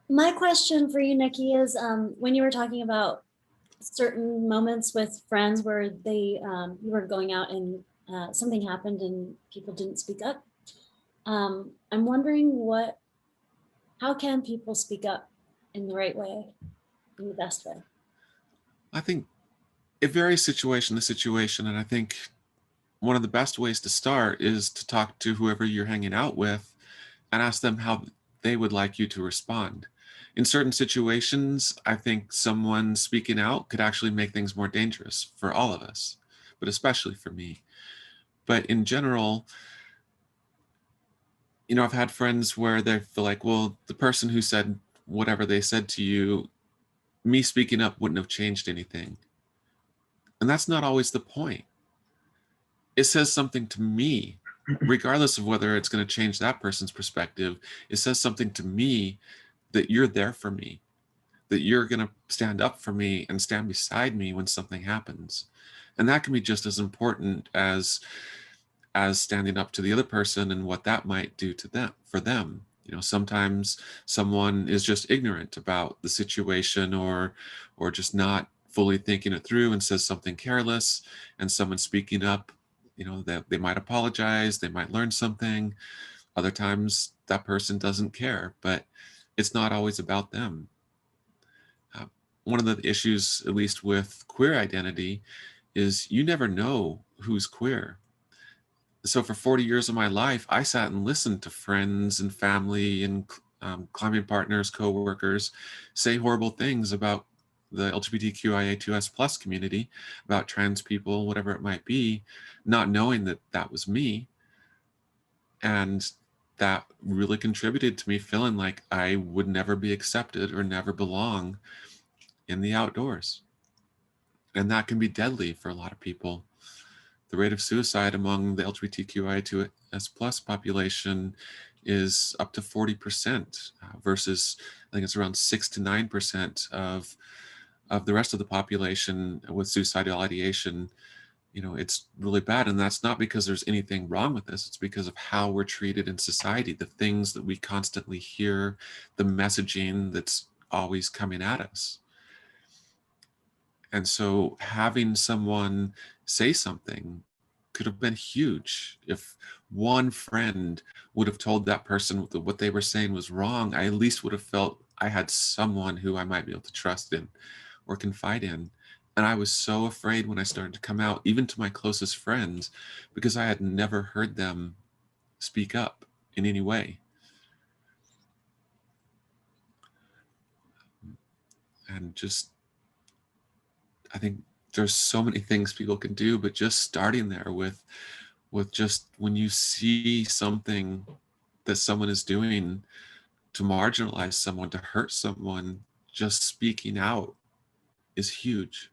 My question for you, Nikki, is when you were talking about certain moments with friends where you were going out and something happened and people didn't speak up. I'm wondering how can people speak up in the right way, in the best way? I think it varies situation to situation, and I think one of the best ways to start is to talk to whoever you're hanging out with and ask them how they would like you to respond. In certain situations, I think someone speaking out could actually make things more dangerous for all of us, but especially for me. But in general, I've had friends where they feel like, well, the person who said whatever they said to you, me speaking up wouldn't have changed anything. And that's not always the point. It says something to me, regardless of whether it's going to change that person's perspective. It says something to me that you're there for me, that you're going to stand up for me and stand beside me when something happens. And that can be just as important as standing up to the other person and what that might do to them for them. Sometimes someone is just ignorant about the situation or just not fully thinking it through and says something careless, and someone speaking up, that they might apologize, they might learn something. Other times that person doesn't care, but it's not always about them. uh, One of the issues, at least with queer identity, is you never know who's queer. So for 40 years of my life, I sat and listened to friends and family and climbing partners, coworkers say horrible things about the LGBTQIA2S plus community, about trans people, whatever it might be, not knowing that that was me. And that really contributed to me feeling like I would never be accepted or never belong in the outdoors. And that can be deadly for a lot of people. The rate of suicide among the LGBTQI2S plus population is up to 40%, versus I think it's around 6 to 9% of the rest of the population with suicidal ideation. It's really bad. And that's not because there's anything wrong with this. It's because of how we're treated in society, the things that we constantly hear, the messaging that's always coming at us. And so having someone say something could have been huge. If one friend would have told that person that what they were saying was wrong, I at least would have felt I had someone who I might be able to trust in or confide in. And I was so afraid when I started to come out, even to my closest friends, because I had never heard them speak up in any way. And just, I think there's so many things people can do, but just starting there with just when you see something that someone is doing to marginalize someone, to hurt someone, just speaking out is huge.